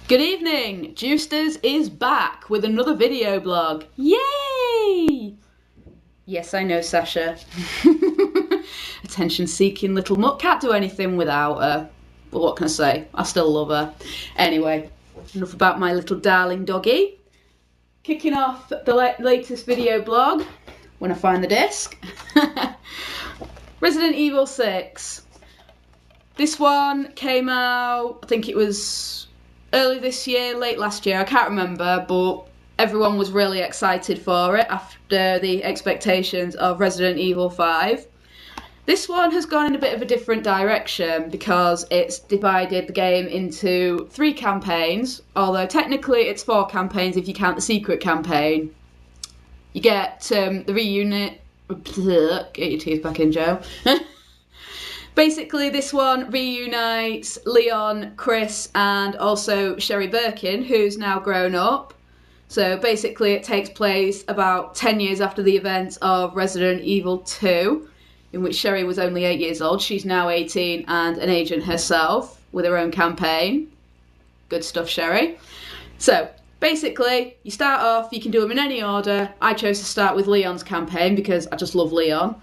Good evening! Juicers is back with another video blog. Yay! Yes, I know, Sasha. Attention-seeking little mutt. Can't do anything without her. But what can I say? I still love her. Anyway, enough about my little darling doggy. Kicking off the latest video blog, when I find the disc. Resident Evil 6. This one came out, I think it was early this year, late last year, I can't remember, but everyone was really excited for it after the expectations of Resident Evil 5. This one has gone in a bit of a different direction because it's divided the game into 3 campaigns, although technically it's 4 campaigns if you count the secret campaign. You get the reunit. Get your teeth back in, Joe. Basically, this one reunites Leon, Chris, and also Sherry Birkin, who's now grown up. So basically, it takes place about 10 years after the events of Resident Evil 2, in which Sherry was only 8 years old. She's now 18 and an agent herself with her own campaign. Good stuff, Sherry. So basically, you start off, you can do them in any order. I chose to start with Leon's campaign because I just love Leon.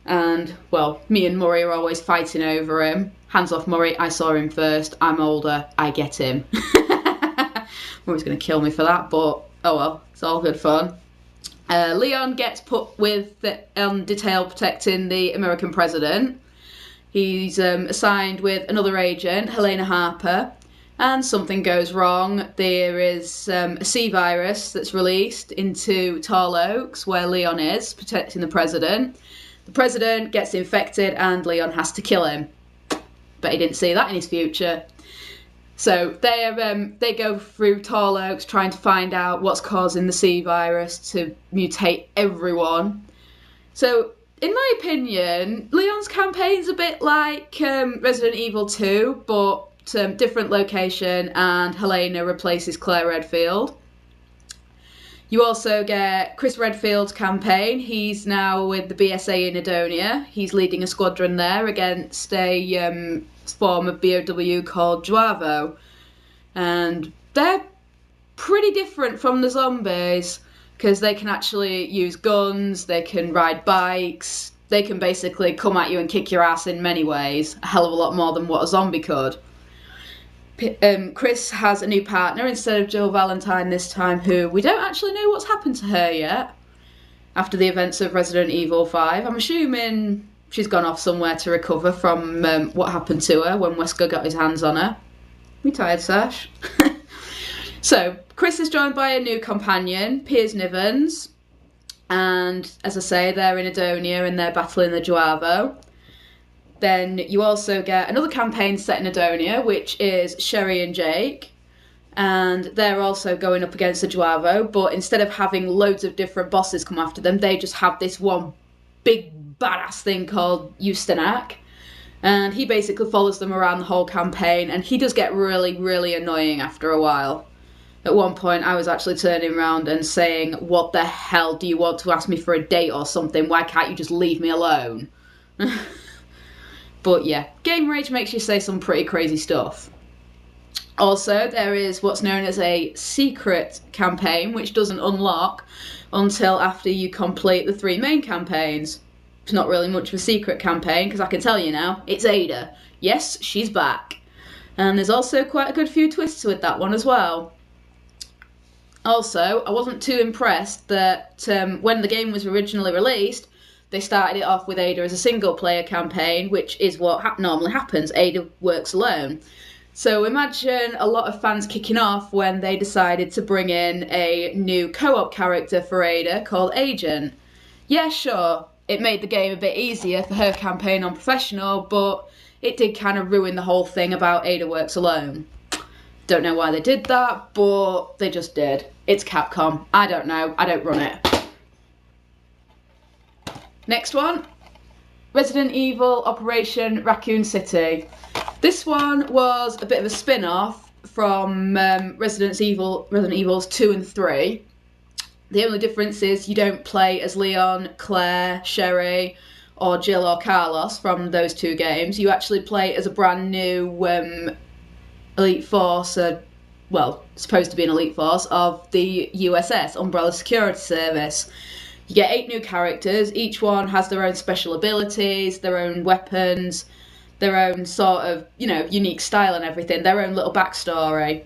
And, well, me and Murray are always fighting over him. Hands off Murray, I saw him first. I'm older, I get him. Murray's going to kill me for that, but oh well, it's all good fun. Leon gets put with detail protecting the American president. He's assigned with another agent, Helena Harper, and something goes wrong. There is a C virus that's released into Tall Oaks, where Leon is, protecting the president. The president gets infected and Leon has to kill him. But he didn't see that in his future. So they go through Tall Oaks trying to find out what's causing the C virus to mutate everyone. So, in my opinion, Leon's campaign's a bit like Resident Evil 2, but different location, and Helena replaces Claire Redfield. You also get Chris Redfield's campaign. He's now with the BSA in Edonia. He's leading a squadron there against a form of BOW called Joavo. And they're pretty different from the zombies because they can actually use guns, they can ride bikes, they can basically come at you and kick your ass in many ways. A hell of a lot more than what a zombie could. Chris has a new partner instead of Jill Valentine this time, who we don't actually know what's happened to her yet after the events of Resident Evil 5. I'm assuming she's gone off somewhere to recover from what happened to her when Wesker got his hands on her. We tired, Sash? So, Chris is joined by a new companion, Piers Nivens, and as I say, they're in Edonia and they're battling the Joavo. Then you also get another campaign set in Edonia, which is Sherry and Jake. And they're also going up against the Joavo, but instead of having loads of different bosses come after them, they just have this one big badass thing called Ustinak. And he basically follows them around the whole campaign, and he does get really, really annoying after a while. At one point, I was actually turning around and saying, "What the hell, do you want to ask me for a date or something? Why can't you just leave me alone?" But yeah, Game Rage makes you say some pretty crazy stuff. Also, there is what's known as a secret campaign, which doesn't unlock until after you complete the 3 main campaigns. It's not really much of a secret campaign, because I can tell you now, it's Ada. Yes, she's back. And there's also quite a good few twists with that one as well. Also, I wasn't too impressed that when the game was originally released, they started it off with Ada as a single-player campaign, which is what normally happens. Ada works alone. So imagine a lot of fans kicking off when they decided to bring in a new co-op character for Ada called Agent. Yeah, sure, it made the game a bit easier for her campaign on Professional, but it did kind of ruin the whole thing about Ada works alone. Don't know why they did that, but they just did. It's Capcom. I don't know. I don't run it. Next one, Resident Evil Operation Raccoon City. This one was a bit of a spin-off from Resident Evils 2 and 3. The only difference is you don't play as Leon, Claire, Sherry, or Jill or Carlos from those 2 games. You actually play as a brand new Elite Force, well, supposed to be an elite force of the USS, Umbrella Security Service. You get 8 new characters, each one has their own special abilities, their own weapons, their own sort of, unique style and everything, their own little backstory.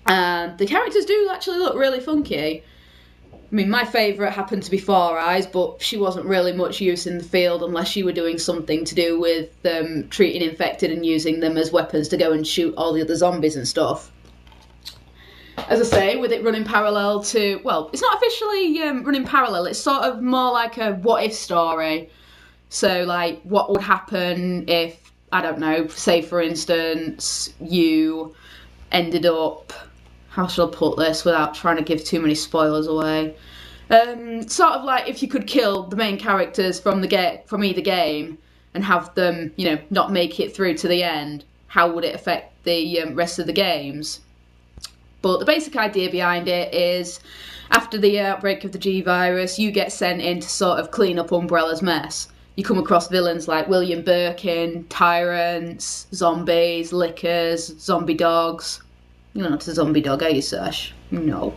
And the characters do actually look really funky. I mean, my favourite happened to be Four Eyes, but she wasn't really much use in the field unless you were doing something to do with treating infected and using them as weapons to go and shoot all the other zombies and stuff. As I say, with it running parallel to, well, it's not officially running parallel, it's sort of more like a what-if story. So, like, what would happen if, I don't know, say for instance, you ended up, how should I put this without trying to give too many spoilers away? Sort of like if you could kill the main characters from either game and have them, not make it through to the end, how would it affect the rest of the games? But the basic idea behind it is, after the outbreak of the G virus, you get sent in to sort of clean up Umbrella's mess. You come across villains like William Birkin, tyrants, zombies, lickers, zombie dogs. You're not a zombie dog, are you, Sash? No.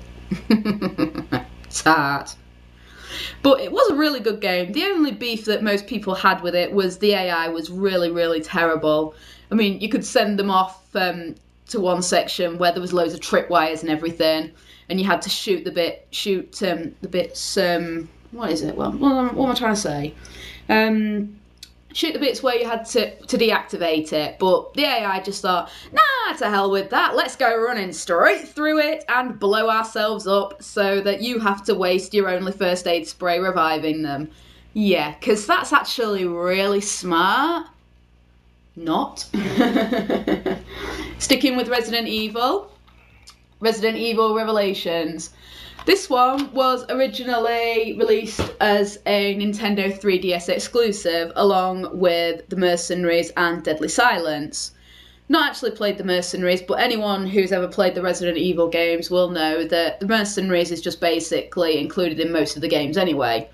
It's hard. But it was a really good game. The only beef that most people had with it was the AI was really, really terrible. I mean, you could send them off to one section where there was loads of tripwires and everything, and you had to shoot the bits. What is it? Well, what am I trying to say? Shoot the bits where you had to deactivate it, but the AI just thought, nah, to hell with that, let's go running straight through it and blow ourselves up so that you have to waste your only first aid spray reviving them. Yeah, because that's actually really smart. Not. Sticking with Resident Evil Revelations. This one was originally released as a Nintendo 3DS exclusive, along with The Mercenaries and Deadly Silence. Not actually played The Mercenaries, but anyone who's ever played the Resident Evil games will know that The Mercenaries is just basically included in most of the games anyway.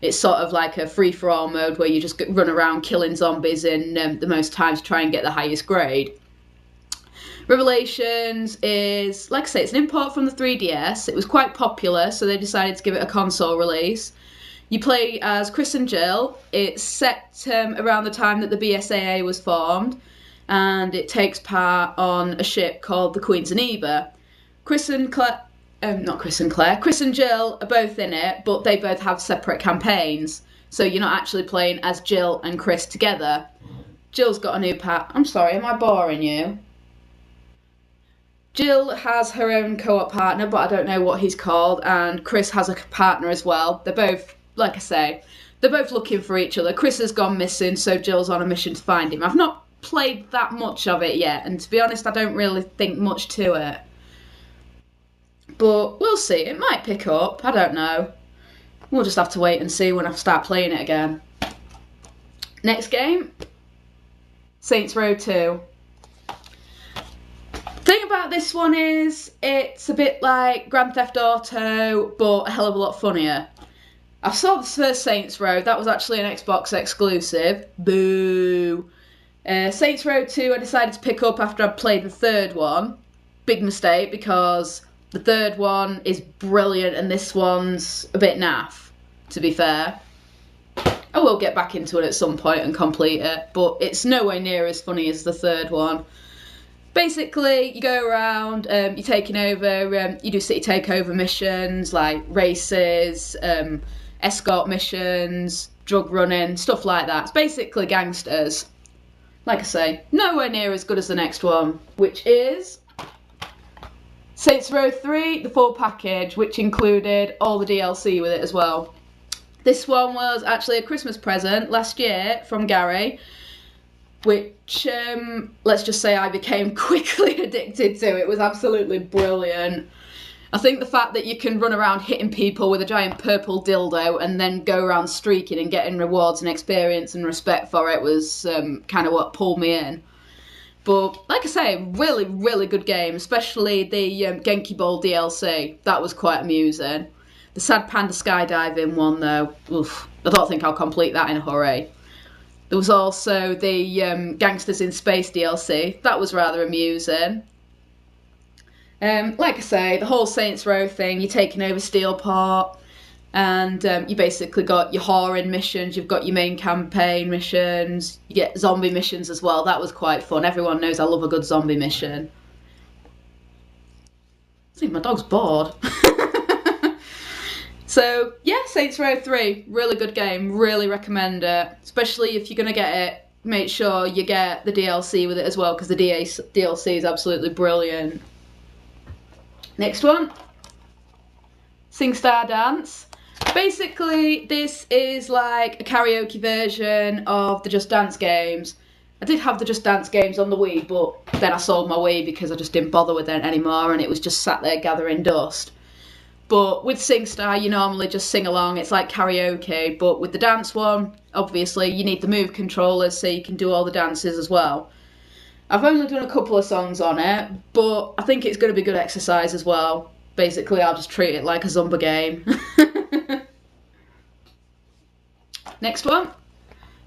It's sort of like a free-for-all mode where you just run around killing zombies in the most times to try and get the highest grade. Revelations is, like I say, it's an import from the 3DS. It was quite popular, so they decided to give it a console release. You play as Chris and Jill. It's set around the time that the BSAA was formed, and it takes part on a ship called the Queen Zeneva. Chris and Jill are both in it, but they both have separate campaigns, so you're not actually playing as Jill and Chris together. Jill's got a new I'm sorry, am I boring you? Jill has her own co-op partner, but I don't know what he's called, and Chris has a partner as well. They're both, like I say, they're both looking for each other. Chris has gone missing, so Jill's on a mission to find him. I've not played that much of it yet, and to be honest, I don't really think much to it. But we'll see, it might pick up, I don't know. We'll just have to wait and see when I start playing it again. Next game, Saints Row 2. Thing about this one is it's a bit like Grand Theft Auto, but a hell of a lot funnier. I saw the first Saints Row, that was actually an Xbox exclusive. Boo! Saints Row 2 I decided to pick up after I'd played the third one. Big mistake, because the third one is brilliant and this one's a bit naff, to be fair. I will get back into it at some point and complete it, but it's nowhere near as funny as the third one. Basically, you go around, you're taking over, you do city takeover missions, like races, escort missions, drug running, stuff like that. It's basically gangsters. Like I say, nowhere near as good as the next one, which is Saints Row 3, the full package, which included all the DLC with it as well. This one was actually a Christmas present last year from Gary, which, let's just say I became quickly addicted to. It was absolutely brilliant. I think the fact that you can run around hitting people with a giant purple dildo and then go around streaking and getting rewards and experience and respect for it was kind of what pulled me in. But, like I say, really, really good game, especially the Genki Bowl DLC. That was quite amusing. The Sad Panda skydiving one, though, oof, I don't think I'll complete that in a hurry. There was also the Gangsters in Space DLC. That was rather amusing. Like I say, the whole Saints Row thing, you're taking over Steelport, and you basically got your whoring missions, you've got your main campaign missions, you get zombie missions as well. That was quite fun. Everyone knows I love a good zombie mission. I think my dog's bored. So, yeah, Saints Row 3, really good game, really recommend it. Especially if you're going to get it, make sure you get the DLC with it as well, because the DLC is absolutely brilliant. Next one, SingStar Dance. Basically, this is like a karaoke version of the Just Dance games. I did have the Just Dance games on the Wii, but then I sold my Wii because I just didn't bother with it anymore, and it was just sat there gathering dust. But with SingStar, you normally just sing along. It's like karaoke, but with the dance one, obviously, you need the Move controllers so you can do all the dances as well. I've only done a couple of songs on it, but I think it's going to be good exercise as well. Basically, I'll just treat it like a Zumba game. Next one,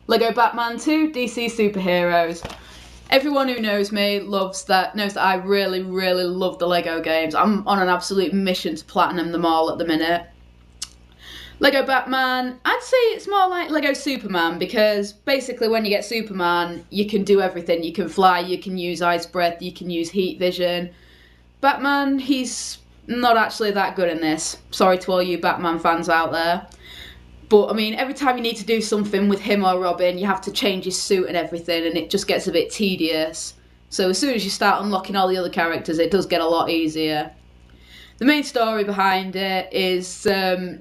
Lego Batman 2 DC Superheroes. Everyone who knows me knows that I really, really love the Lego games. I'm on an absolute mission to platinum them all at the minute. Lego Batman, I'd say it's more like Lego Superman, because basically when you get Superman, you can do everything. You can fly, you can use ice breath, you can use heat vision. Batman, he's not actually that good in this. Sorry to all you Batman fans out there. But, I mean, every time you need to do something with him or Robin, you have to change his suit and everything, and it just gets a bit tedious. So as soon as you start unlocking all the other characters, it does get a lot easier. The main story behind it is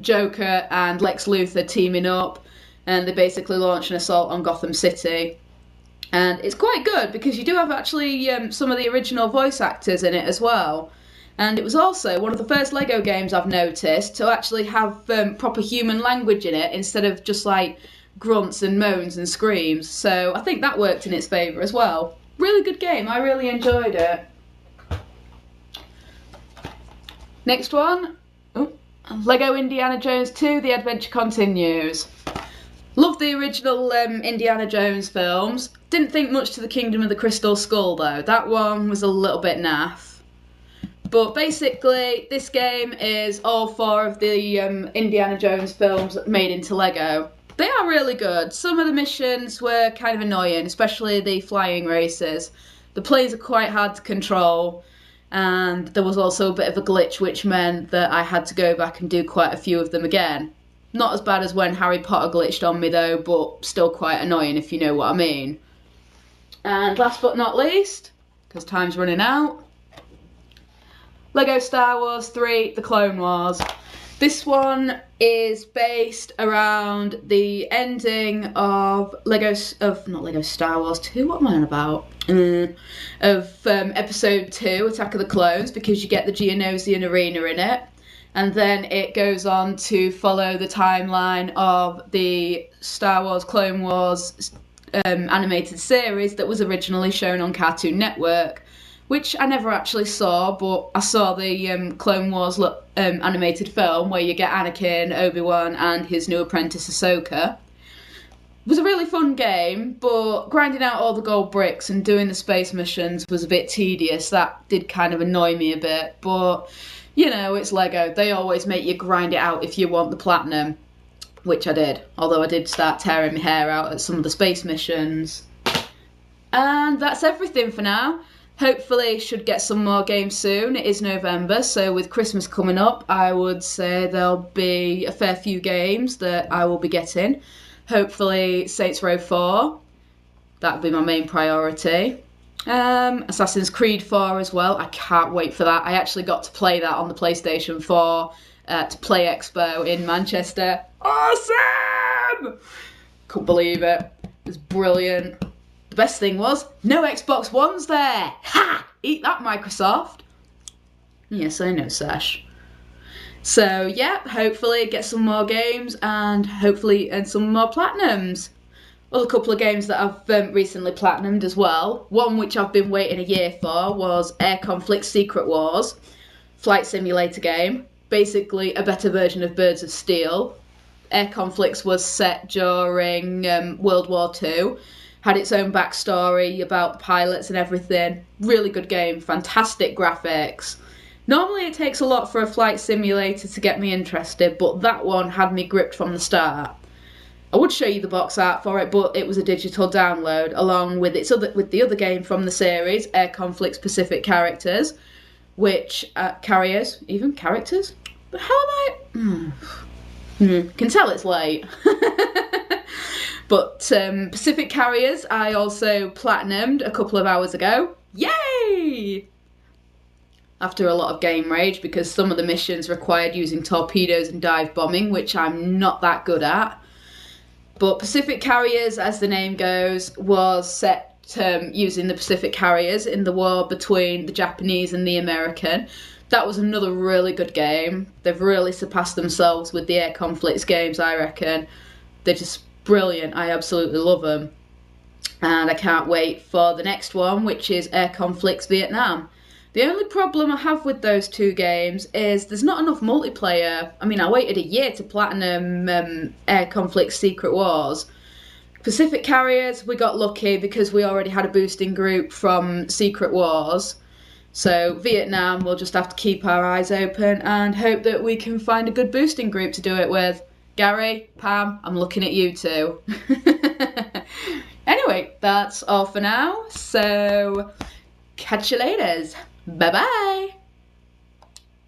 Joker and Lex Luthor teaming up, and they basically launch an assault on Gotham City. And it's quite good, because you do have actually some of the original voice actors in it as well. And it was also one of the first Lego games I've noticed to actually have proper human language in it, instead of just like grunts and moans and screams. So I think that worked in its favour as well. Really good game, I really enjoyed it. Next one, Lego Indiana Jones 2, The Adventure Continues. Love the original Indiana Jones films. Didn't think much to the Kingdom of the Crystal Skull though. That one was a little bit naff. But basically, this game is all four of the Indiana Jones films made into Lego. They are really good. Some of the missions were kind of annoying, especially the flying races. The planes are quite hard to control, and there was also a bit of a glitch, which meant that I had to go back and do quite a few of them again. Not as bad as when Harry Potter glitched on me though, but still quite annoying if you know what I mean. And last but not least, because time's running out, Lego Star Wars 3 The Clone Wars. This one is based around the ending of not Lego Star Wars 2, what am I on about? Of episode 2, Attack of the Clones, because you get the Geonosian arena in it. And then it goes on to follow the timeline of the Star Wars Clone Wars animated series that was originally shown on Cartoon Network, which I never actually saw, but I saw the Clone Wars animated film where you get Anakin, Obi-Wan and his new apprentice Ahsoka. It was a really fun game, but grinding out all the gold bricks and doing the space missions was a bit tedious. That did kind of annoy me a bit, but you know, it's Lego. They always make you grind it out if you want the platinum, which I did, although I did start tearing my hair out at some of the space missions. And that's everything for now. Hopefully should get some more games soon. It is November, so with Christmas coming up, I would say there'll be a fair few games that I will be getting. Hopefully Saints Row 4, that would be my main priority. Assassin's Creed 4 as well, I can't wait for that. I actually got to play that on the PlayStation 4 at Play Expo in Manchester. Awesome! Couldn't believe it. It was brilliant. The best thing was, no Xbox Ones there! Ha! Eat that, Microsoft! Yes, I know, Sash. So, yeah, hopefully get some more games and hopefully earn some more platinums. Other couple of games that I've recently platinumed as well. One which I've been waiting a year for was Air Conflict Secret Wars, flight simulator game. Basically a better version of Birds of Steel. Air Conflicts was set during World War II. Had its own backstory about the pilots and everything. Really good game, fantastic graphics. Normally it takes a lot for a flight simulator to get me interested, but that one had me gripped from the start. I would show you the box art for it, but it was a digital download along with the other game from the series, Air Conflicts Pacific Characters, which characters? But how am I? Can tell it's late. But Pacific Carriers, I also platinumed a couple of hours ago. Yay! After a lot of game rage, because some of the missions required using torpedoes and dive bombing, which I'm not that good at. But Pacific Carriers, as the name goes, was set using the Pacific Carriers in the war between the Japanese and the American. That was another really good game. They've really surpassed themselves with the Air Conflicts games, I reckon. They're just brilliant. I absolutely love them. And I can't wait for the next one, which is Air Conflicts Vietnam. The only problem I have with those two games is there's not enough multiplayer. I mean, I waited a year to platinum Air Conflicts Secret Wars. Pacific Carriers, we got lucky because we already had a boosting group from Secret Wars. So Vietnam, we'll just have to keep our eyes open and hope that we can find a good boosting group to do it with. Gary, Pam, I'm looking at you too. Anyway, that's all for now. So catch you later. Bye bye.